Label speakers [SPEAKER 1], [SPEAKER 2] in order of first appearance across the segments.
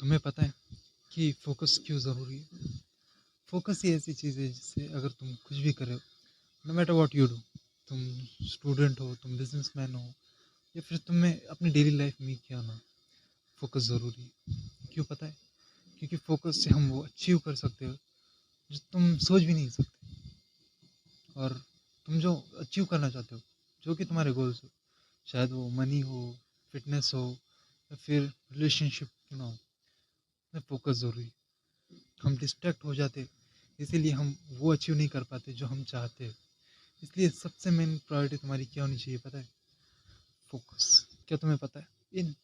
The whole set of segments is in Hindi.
[SPEAKER 1] तुम्हें पता है कि फ़ोकस क्यों ज़रूरी है? फ़ोकस ही ऐसी चीज़ है जिससे अगर तुम कुछ भी कर रहे हो, no matter what you do, तुम स्टूडेंट हो, तुम बिज़नेसमैन हो या फिर तुम्हें अपनी डेली लाइफ़ में क्या ना, फ़ोकस ज़रूरी है। क्यों पता है? क्योंकि फ़ोकस से हम वो अचीव कर सकते हो जो तुम सोच भी नहीं सकते। और तुम जो अचीव करना चाहते हो, जो कि तुम्हारे गोल्स हो, शायद वो मनी हो, फिटनेस हो या फिर रिलेशनशिप क्यों ना हो, में फ़ोकस ज़रूरी है। हम डिस्ट्रैक्ट हो जाते, इसीलिए हम वो अचीव नहीं कर पाते जो हम चाहते हैं। इसलिए सबसे मेन प्रायोरिटी तुम्हारी क्या होनी चाहिए पता है? फोकस। क्या तुम्हें पता है इन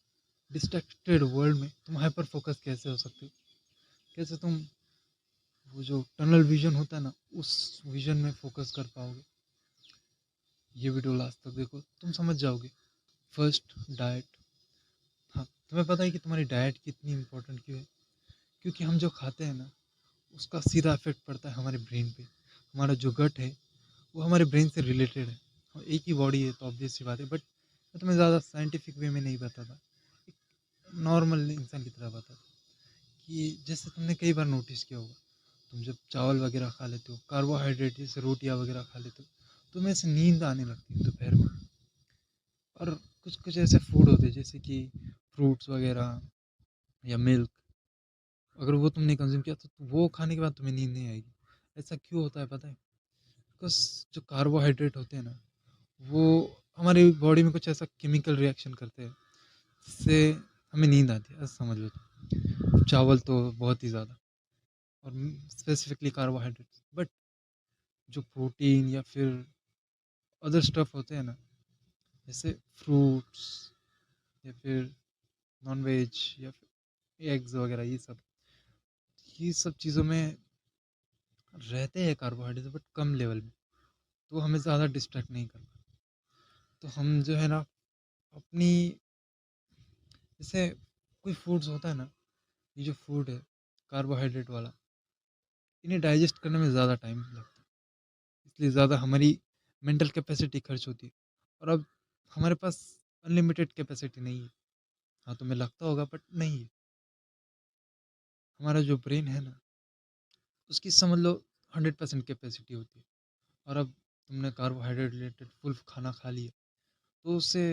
[SPEAKER 1] डिस्ट्रैक्टेड वर्ल्ड में तुम हाइपर फोकस कैसे हो सकते हो? कैसे तुम वो जो टनल विजन होता है ना, उस विजन में फोकस कर पाओगे? ये वीडियो लास्ट तक देखो, तुम समझ जाओगे। First, diet. हाँ, तुम्हें पता है कि तुम्हारी डाइट कितनी इंपॉर्टेंट क्यों है? क्योंकि हम जो खाते हैं ना, उसका सीधा इफेक्ट पड़ता है हमारे ब्रेन पे। हमारा जो गट है वो हमारे ब्रेन से रिलेटेड है। हाँ, एक ही बॉडी है तो ऑब्वियस सी बात है, बट मैं तुम्हें ज़्यादा साइंटिफिक वे में नहीं बताता, एक नॉर्मल इंसान की तरह बताता कि जैसे तुमने कई बार नोटिस किया होगा, तुम जब चावल वगैरह खा लेते हो, कार्बोहाइड्रेट जैसे रोटियां वगैरह खा लेते हो, तुम्हें ऐसे नींद आने लगती है दोपहर में। और कुछ कुछ ऐसे फूड होते हैं जैसे कि फ्रूट्स वगैरह या मिल्क, अगर वो तुमने कंज्यूम किया तो वो खाने के बाद तुम्हें नींद नहीं आएगी। ऐसा क्यों होता है पता है? बिकॉज जो कार्बोहाइड्रेट होते हैं ना, वो हमारी बॉडी में कुछ ऐसा केमिकल रिएक्शन करते हैं जिससे हमें नींद आती है, ऐसा समझ लो तो। चावल तो बहुत ही ज़्यादा, और स्पेसिफिकली कार्बोहाइड्रेट्स, बट जो प्रोटीन या फिर अदर स्टफ होते हैं ना, जैसे फ्रूट्स या फिर नॉन वेज या फिर एग्स वगैरह, ये सब चीज़ों में रहते हैं कार्बोहाइड्रेट, बट कम लेवल में, तो हमें ज़्यादा डिस्ट्रैक्ट नहीं करता। तो हम जो है ना अपनी, जैसे कोई फूड्स होता है ना, ये जो फूड है कार्बोहाइड्रेट वाला, इन्हें डाइजेस्ट करने में ज़्यादा टाइम लगता है, इसलिए ज़्यादा हमारी मेंटल कैपेसिटी खर्च होती है। और अब हमारे पास अनलिमिटेड कैपेसिटी नहीं है। हाँ, तुम्हें लगता होगा बट नहीं है। हमारा जो ब्रेन है ना, उसकी समझ लो 100% कैपेसिटी होती है। और अब तुमने कार्बोहाइड्रेट रिलेटेड फुल खाना खा लिया, तो उससे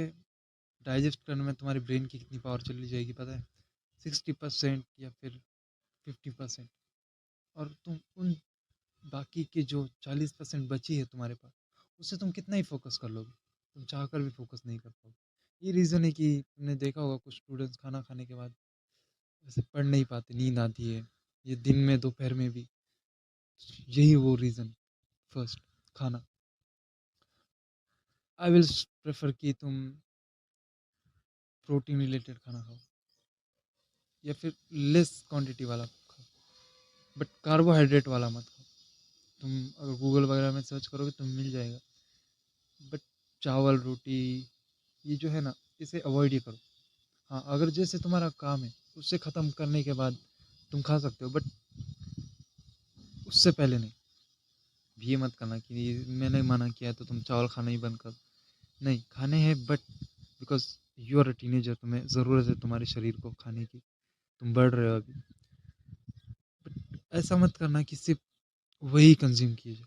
[SPEAKER 1] डाइजेस्ट करने में तुम्हारे ब्रेन की कितनी पावर चली जाएगी पता है? 60% या फिर 50%। और तुम उन बाकी के जो 40% बची है तुम्हारे पास, उससे तुम कितना ही फोकस कर लोगे? तुम चाह कर भी फोकस नहीं कर पाओगे। ये रीज़न है कि तुमने देखा होगा कुछ स्टूडेंट्स खाना खाने के बाद ऐसे पढ़ नहीं पाते, नींद आती है। ये दिन में दोपहर में भी, यही वो रीज़न। फर्स्ट, खाना। आई विल प्रेफर कि तुम प्रोटीन रिलेटेड खाना खाओ या फिर लेस क्वांटिटी वाला खाओ, बट कार्बोहाइड्रेट वाला मत खाओ। तुम अगर गूगल वगैरह में सर्च करोगे तो मिल जाएगा, बट चावल रोटी ये जो है ना, इसे अवॉइड ही करो। हाँ, अगर जैसे तुम्हारा काम है उससे ख़त्म करने के बाद तुम खा सकते हो, बट उससे पहले नहीं। ये मत करना कि मैंने मना किया तो तुम चावल खाना ही बंद कर दो। नहीं, खाने हैं, but because you are a teenager, तुम्हें ज़रूरत है तुम्हारे शरीर को खाने की, तुम बढ़ रहे हो अभी। बट ऐसा मत करना कि सिर्फ वही कंज्यूम कीजिए।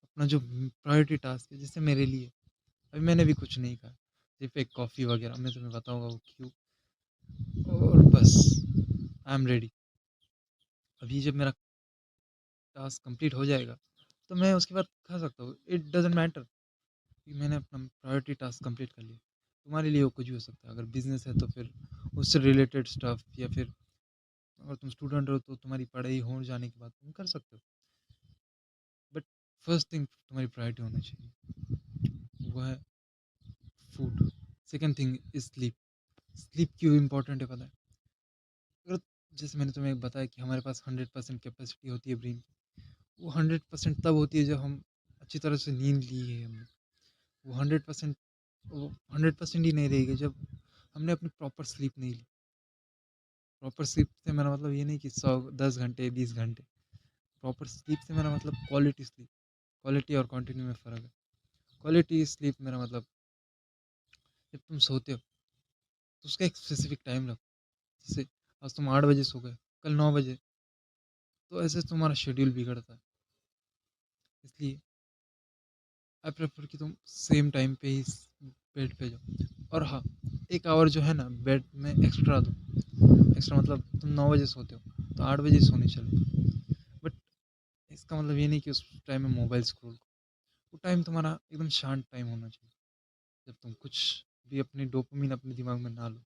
[SPEAKER 1] अपना जो प्रायोरिटी टास्क है, जैसे मेरे लिए अभी मैंने भी कुछ नहीं कहा, सिर्फ एक कॉफ़ी वगैरह, मैं तुम्हें बताऊंगा वो क्यों। और बस, आई एम रेडी। अभी जब मेरा टास्क कंप्लीट हो जाएगा तो मैं उसके बाद खा सकता हूँ, इट डजेंट मैटर कि मैंने अपना प्रायोरिटी टास्क कंप्लीट कर लिया। तुम्हारे लिए वो कुछ भी हो सकता है, अगर बिजनेस है तो फिर उससे रिलेटेड स्टफ, या फिर अगर तुम स्टूडेंट हो तो तुम्हारी पढ़ाई हो जाने के बाद तुम कर सकते हो। बट फर्स्ट थिंग तुम्हारी प्रायोरिटी होना चाहिए, वो है food. Second thing is sleep. Sleep क्यों इम्पोर्टेंट है पता है? अगर जैसे मैंने तुम्हें बताया कि हमारे पास 100% कैपेसिटी होती है ब्रेन की, वो 100% तब होती है जब हम अच्छी तरह से नींद ली है हमने। वो 100%, वो 100% ही नहीं रहेगी जब हमने अपनी प्रॉपर स्लीप नहीं ली। प्रॉपर स्लीप से मेरा मतलब ये नहीं कि 100 10 घंटे 20 घंटे। प्रॉपर स्लीप से मेरा मतलब क्वालिटी स्लीप। क्वालिटी और क्वांटिटी में फ़र्क है। क्वालिटी स्लीप मेरा मतलब, जब तुम सोते हो तो उसका एक स्पेसिफिक टाइम रखो। जैसे आज तुम 8 बजे सो गए, कल 9 बजे, तो ऐसे तुम्हारा शेड्यूल बिगड़ता है। इसलिए आई प्रेफ़र कि तुम सेम टाइम पे ही बेड पे जाओ। और हाँ, 1 आवर जो है ना बेड में एक्स्ट्रा दो। एक्स्ट्रा मतलब तुम 9 बजे सोते हो, तो 8 बजे सोने चले। बट इसका मतलब ये नहीं कि उस टाइम में मोबाइल स्क्रॉल करो। वो टाइम तुम्हारा एकदम शांत टाइम होना चाहिए, जब तुम कुछ भी अपनी डोपामाइन अपने दिमाग में ना लो।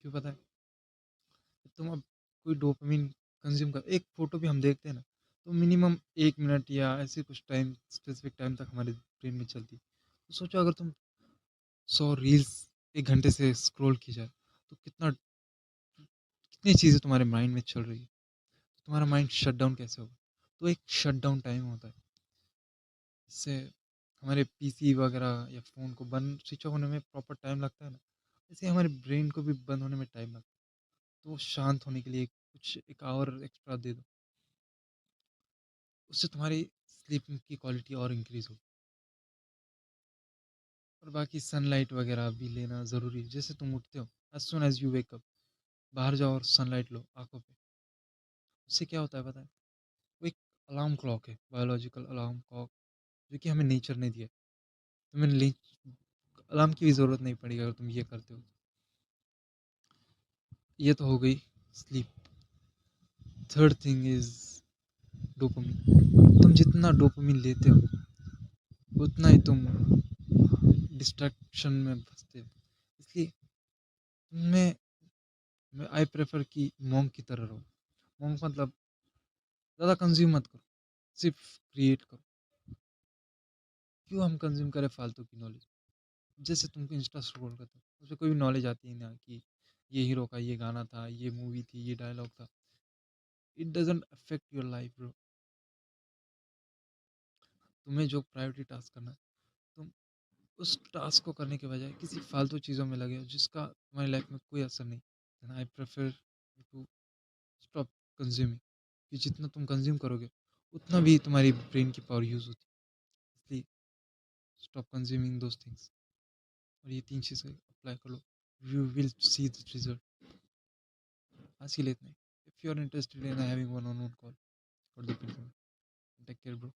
[SPEAKER 1] क्यों पता है? जब तुम अब कोई डोपामाइन कंज़्यूम कर एक फ़ोटो भी हम देखते हैं ना, तो मिनिमम 1 मिनट या ऐसे कुछ टाइम स्पेसिफ़िक टाइम तक हमारे ब्रेन में चलती है। तो सोचो अगर तुम 100 रील्स 1 घंटे से स्क्रॉल की जाए, तो कितनी चीज़ें तुम्हारे माइंड में चल रही है। तो तुम्हारा माइंड शट डाउन कैसे होगा? तो एक शट डाउन टाइम होता है। इससे हमारे पीसी वगैरह या फ़ोन को बंद स्विच ऑफ होने में प्रॉपर टाइम लगता है ना, ऐसे ही हमारे ब्रेन को भी बंद होने में टाइम लगता है। तो वो शांत होने के लिए कुछ 1 आवर एक्स्ट्रा दे दो। उससे तुम्हारी स्लीपिंग की क्वालिटी और इंक्रीज़ होगी। और बाकी सनलाइट वगैरह भी लेना ज़रूरी है। जैसे तुम उठते हो, as soon as you wake up, बाहर जाओ और सनलाइट लो आँखों पे। उससे क्या होता है पता है? वो एक अलार्म क्लॉक है, बायोलॉजिकल अलार्म क्लॉक, जो कि हमें नेचर ने दिया है। तुम्हें ले अलार्म की भी ज़रूरत नहीं पड़ेगी अगर तुम ये करते हो। ये तो हो गई sleep. Third thing is dopamine. तुम जितना डोपामाइन लेते हो, उतना ही तुम डिस्ट्रैक्शन में फँसते हो। इसलिए मैं आई प्रेफ़र कि मॉन्क की तरह रहो। मॉन्क मतलब ज़्यादा कंज़्यूम मत करो, सिर्फ़ क्रिएट करो। क्यों हम कंज़्यूम करें फालतू की नॉलेज? जैसे तुम इंस्टा स्क्रॉल करते हो, उसमें कोई भी नॉलेज आती है ना कि ये हीरो का ये गाना था, ये मूवी थी, ये डायलॉग था। It doesn't affect your life bro. तुम्हें जो प्रायोरिटी टास्क करना है, तुम उस टास्क को करने के बजाय किसी फालतू चीज़ों में लगे हो जिसका तुम्हारी लाइफ़ में कोई असर नहीं। Then I prefer to stop consuming, कि जितना तुम कंज़्यूम करोगे, उतना भी तुम्हारी ब्रेन की पावर यूज़ होती है। इसलिए स्टॉप कंज्यूमिंग दोस थिंग्स। और ये 3 चीज़ें अप्लाई कर लो, you will see the result. आज के लिए इतना ही। If you are interested in having one on one call for the take care bro.